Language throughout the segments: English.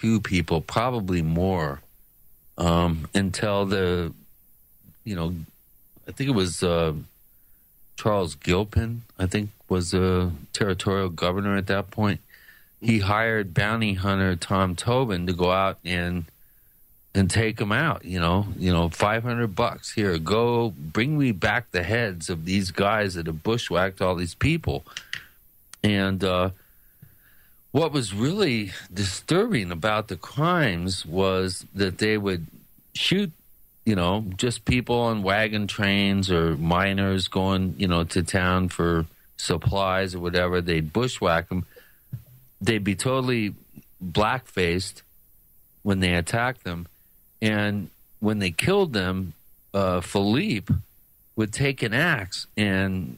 few people, probably more, until I think it was Charles Gilpin, I think, was a territorial governor at that point. He hired bounty hunter Tom Tobin to go out and take them out. $500 here. Go bring me back the heads of these guys that have bushwhacked all these people. And what was really disturbing about the crimes was that they would shoot, just people on wagon trains or miners going, to town for supplies or whatever. They'd bushwhack them. They'd be totally black-faced when they attacked them. And when they killed them, Philippe would take an axe and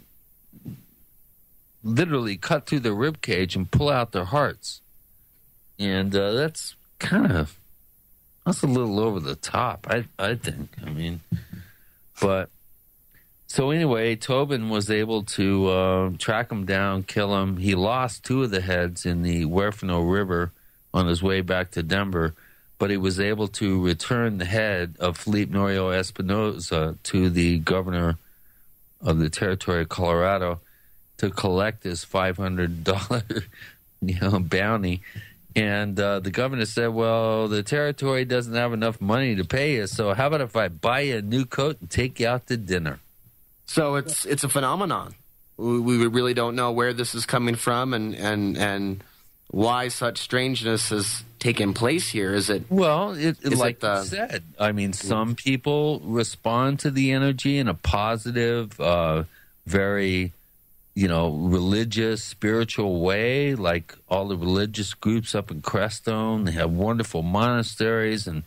literally cut through their rib cage and pull out their hearts. And that's a little over the top, I think. But so anyway, Tobin was able to track him down, kill him. He lost 2 of the heads in the Huerfano River on his way back to Denver, but he was able to return the head of Felipe Norio Espinosa to the governor of the territory of Colorado to collect his $500 bounty. And the governor said, well, the territory doesn't have enough money to pay you, so how about if I buy you a new coat and take you out to dinner? So it's a phenomenon. We really don't know where this is coming from and why such strangeness has taken place here. Is it? Well, you said. Some people respond to the energy in a positive, very, religious, spiritual way, like all the religious groups up in Crestone. They have wonderful monasteries and,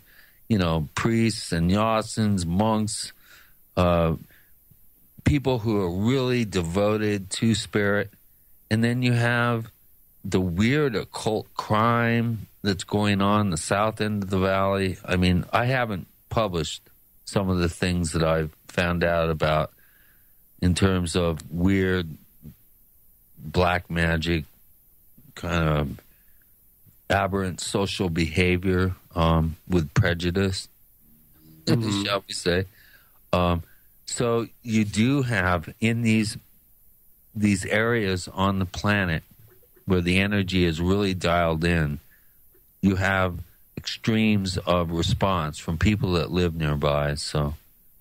priests and sannyasins, monks, people who are really devoted to spirit. And then you have the weird occult crime that's going on in the south end of the valley. I haven't published some of the things that I've found out about in terms of weird black magic, kind of aberrant social behavior with prejudice, shall we say. So you do have in these areas on the planet where the energy is really dialed in, you have extremes of response from people that live nearby. So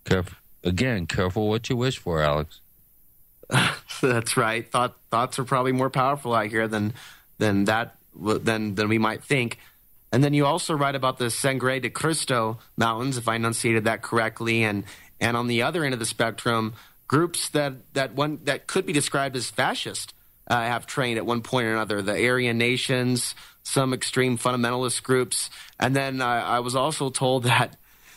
careful what you wish for, Alex. That's right. Thoughts are probably more powerful out here than we might think. And then you also write about the Sangre de Cristo Mountains, if I enunciated that correctly, and on the other end of the spectrum, groups that could be described as fascist have trained at one point or another. The Aryan nations, some extreme fundamentalist groups, and then I was also told that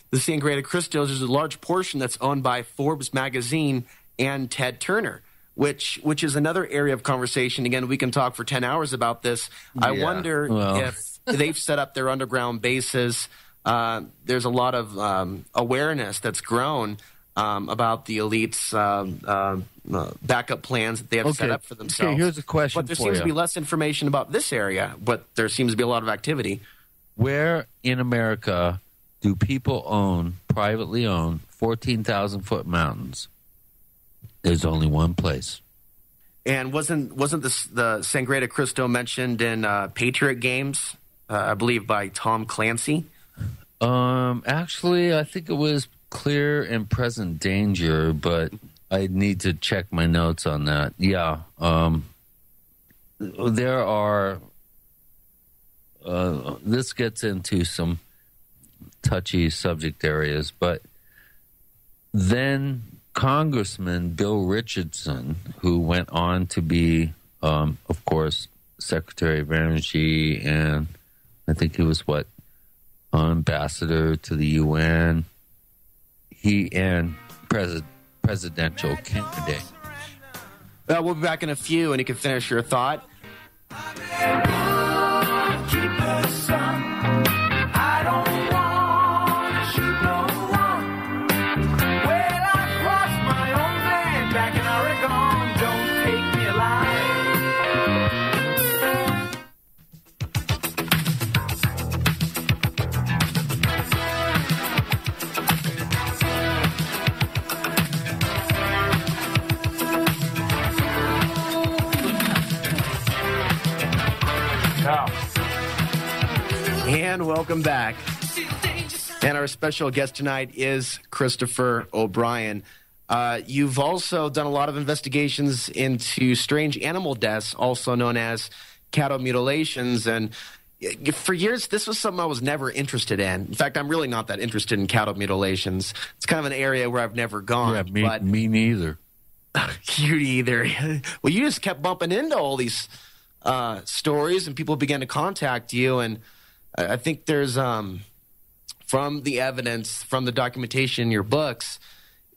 the Sangre de Cristo is a large portion that's owned by Forbes magazine and Ted Turner, which is another area of conversation. Again, we can talk for 10 hours about this. I wonder if they've set up their underground bases. There's a lot of awareness that's grown about the elites' backup plans that they have set up for themselves. Okay, here's a question But there seems to be less information about this area, but there seems to be a lot of activity. Where in America do people privately own 14,000-foot mountains? There's only one place. And wasn't the Sangre de Cristo mentioned in Patriot Games, I believe, by Tom Clancy? Actually, I think it was Clear and Present Danger, but I need to check my notes on that. Yeah. There are... this gets into some touchy subject areas, but then Congressman Bill Richardson, who went on to be, of course, Secretary of Energy, and I think he was, ambassador to the UN, and presidential candidate. We'll be back in a few, and you can finish your thought. And welcome back. And our special guest tonight is Christopher O'Brien. You've also done a lot of investigations into strange animal deaths, also known as cattle mutilations. And for years, this was something I was never interested in. In fact, I'm really not that interested in cattle mutilations. It's kind of an area where I've never gone. Yeah, me neither. You either. Well, you just kept bumping into all these stories, and people began to contact you. And I think there's, from the evidence, from the documentation in your books,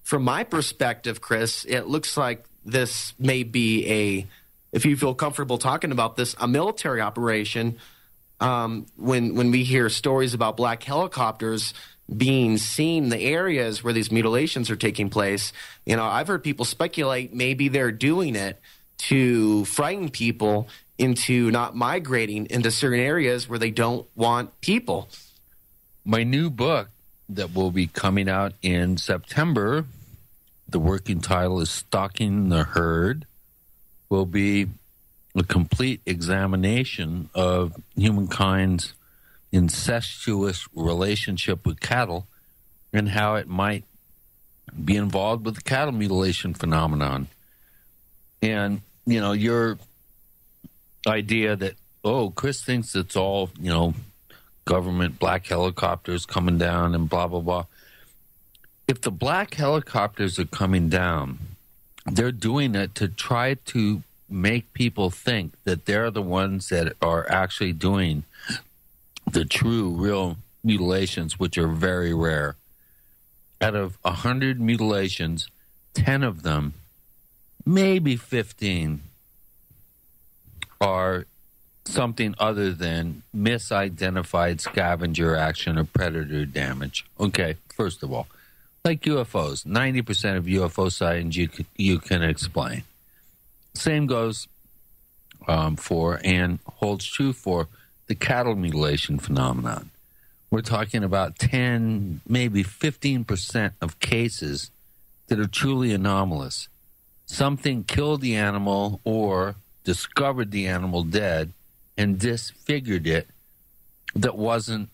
from my perspective, Chris, it looks like this may be if you feel comfortable talking about this, a military operation. When we hear stories about black helicopters being seen in the areas where these mutilations are taking place, I've heard people speculate maybe they're doing it to frighten people into not migrating into certain areas where they don't want people. My new book that will be coming out in September, the working title is Stalking the Herd, will be a complete examination of humankind's incestuous relationship with cattle and how it might be involved with the cattle mutilation phenomenon. And, your idea that, Chris thinks it's all, government black helicopters coming down and blah, blah, blah. If the black helicopters are coming down, they're doing it to try to make people think that they're the ones that are actually doing the true, real mutilations, which are very rare. Out of 100 mutilations, 10 of them, maybe 15, are something other than misidentified scavenger action or predator damage. Okay, first of all, like UFOs, 90% of UFO sightings you can explain. Same goes for and holds true for the cattle mutilation phenomenon. We're talking about 10, maybe 15% of cases that are truly anomalous. Something killed the animal or discovered the animal dead and disfigured it that wasn't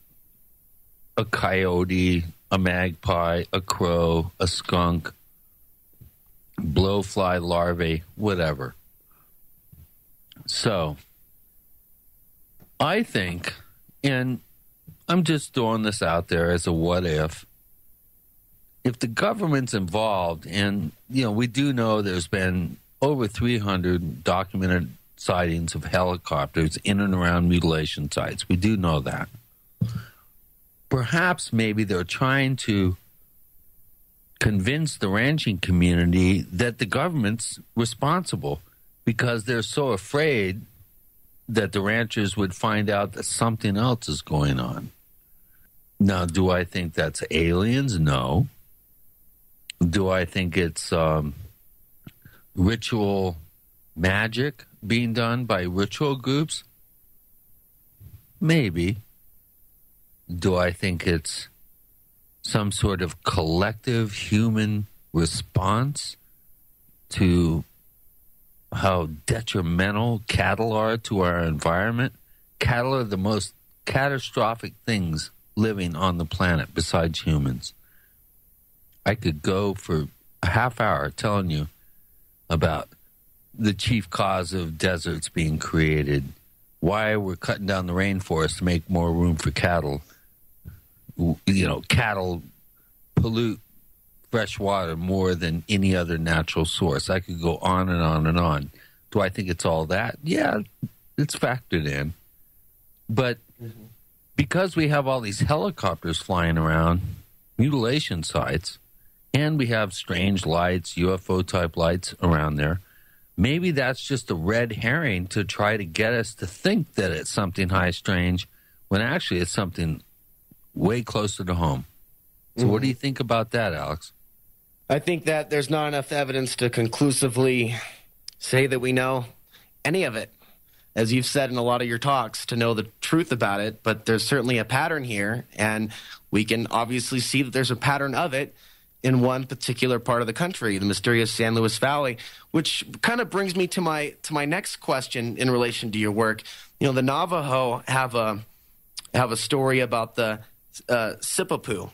a coyote, a magpie, a crow, a skunk, blowfly larvae, whatever. So, I think, and I'm just throwing this out there as a what if the government's involved, and, we do know there's been over 300 documented sightings of helicopters in and around mutilation sites. We do know that. Perhaps maybe they're trying to convince the ranching community that the government's responsible because they're so afraid that the ranchers would find out that something else is going on. Now, do I think that's aliens? No. Do I think it's ritual magic being done by ritual groups? Maybe. Do I think it's some sort of collective human response to how detrimental cattle are to our environment? Cattle are the most catastrophic things living on the planet besides humans. I could go for a half hour telling you about the chief cause of deserts being created, why we're cutting down the rainforest to make more room for cattle. Cattle pollute fresh water more than any other natural source. I could go on and on and on. Do I think it's all that? Yeah, it's factored in. But because we have all these helicopters flying around, mutilation sites, and we have strange lights, UFO-type lights around there, maybe that's just a red herring to try to get us to think that it's something high strange when actually it's something way closer to home. So what do you think about that, Alex? I think that there's not enough evidence to conclusively say that we know any of it, as you've said in a lot of your talks, to know the truth about it. But there's certainly a pattern here, and we can obviously see that there's a pattern of it in one particular part of the country, the mysterious San Luis Valley, which kind of brings me to my next question in relation to your work. The Navajo have have a story about the Sipapu,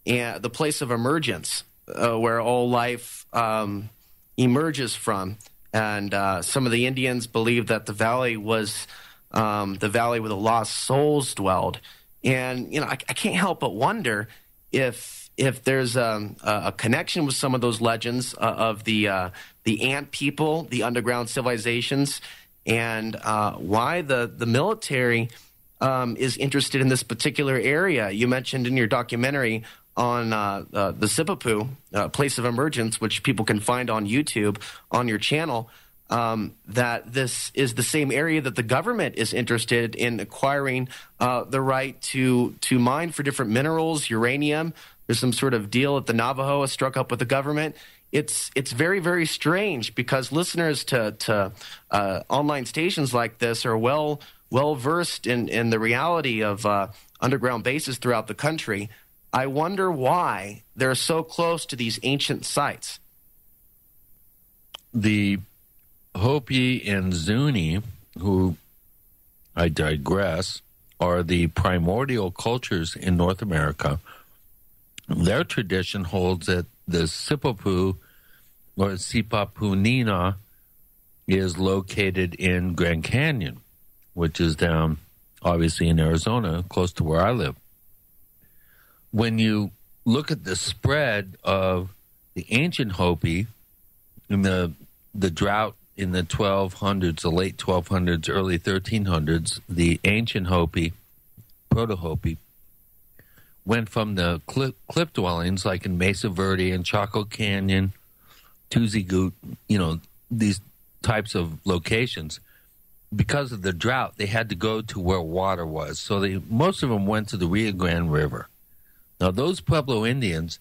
and the place of emergence, where all life emerges from. And some of the Indians believed that the valley was the valley where the lost souls dwelled. And I can't help but wonder if there's a connection with some of those legends of the ant people, the underground civilizations, and why the military is interested in this particular area. You mentioned in your documentary on the Sipapu, Place of Emergence, which people can find on YouTube on your channel, that this is the same area that the government is interested in acquiring the right to mine for different minerals, uranium. There's some sort of deal that the Navajo has struck up with the government. It's very, very strange, because listeners to online stations like this are well versed in the reality of underground bases throughout the country. I wonder why they're so close to these ancient sites. The Hopi and Zuni, who, I digress, are the primordial cultures in North America. Their tradition holds that the Sipapu, or Sipapunina, is located in Grand Canyon, which is down, obviously, in Arizona, close to where I live. When you look at the spread of the ancient Hopi in the drought in the 1200s, the late 1200s, early 1300s, the ancient Hopi, Proto-Hopi, went from the cliff dwellings like in Mesa Verde and Chaco Canyon, Tuzi Gut, these types of locations. Because of the drought, they had to go to where water was. So most of them went to the Rio Grande River. Now, those Pueblo Indians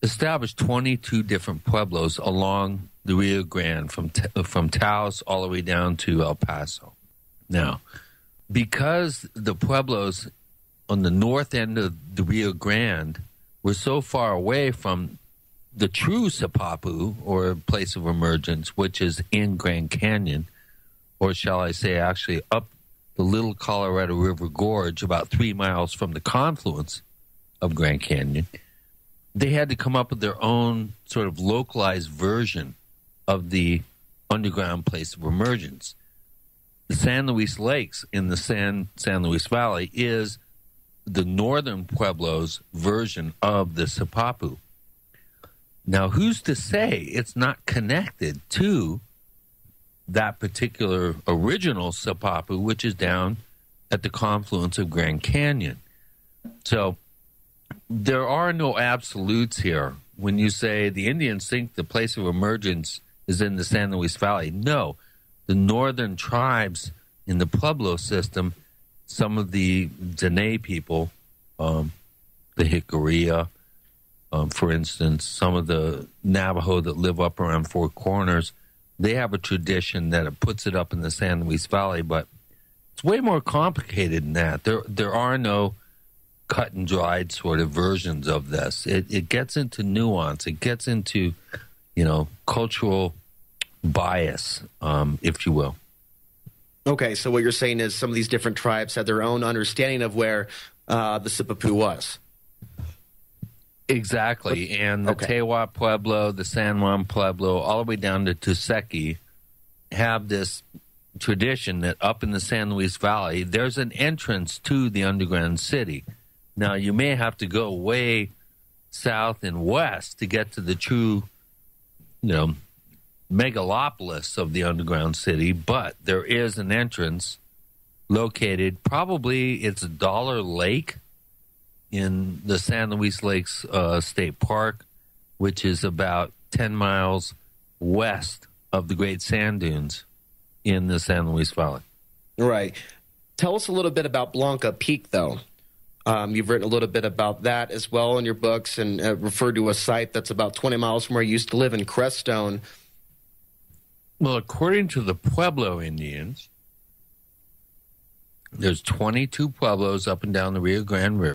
established 22 different pueblos along the Rio Grande, from Taos all the way down to El Paso. Now, because the pueblos on the north end of the Rio Grande were so far away from the true Sipapu, or place of emergence, which is in Grand Canyon, or shall I say actually up the Little Colorado River Gorge, about 3 miles from the confluence of Grand Canyon, they had to come up with their own sort of localized version of the underground place of emergence. The San Luis Lakes in the San Luis Valley is the northern Pueblo's version of the Sipapu. Now, who's to say it's not connected to that particular original Sipapu, which is down at the confluence of Grand Canyon? So there are no absolutes here. When you say the Indians think the place of emergence is in the San Luis Valley, no. The northern tribes in the Pueblo system, some of the Dene people, the Jicarilla, for instance, some of the Navajo that live up around Four Corners, they have a tradition that it puts it up in the San Luis Valley, but it's way more complicated than that. There are no cut and dried sort of versions of this. It gets into nuance. It gets into, cultural bias, if you will. Okay, so what you're saying is some of these different tribes had their own understanding of where the Sipapu was. Exactly, and the Tewa Pueblo, the San Juan Pueblo, all the way down to Tuseki have this tradition that up in the San Luis Valley, there's an entrance to the underground city. Now, you may have to go way south and west to get to the true, megalopolis of the underground city, but there is an entrance located, probably it's Dollar Lake in the San Luis Lakes State Park, which is about 10 miles west of the Great Sand Dunes in the San Luis Valley. Right. Tell us a little bit about Blanca Peak, though. You've written a little bit about that as well in your books, and referred to a site that's about 20 miles from where you used to live in Crestone. Well, according to the Pueblo Indians, there's 22 pueblos up and down the Rio Grande River.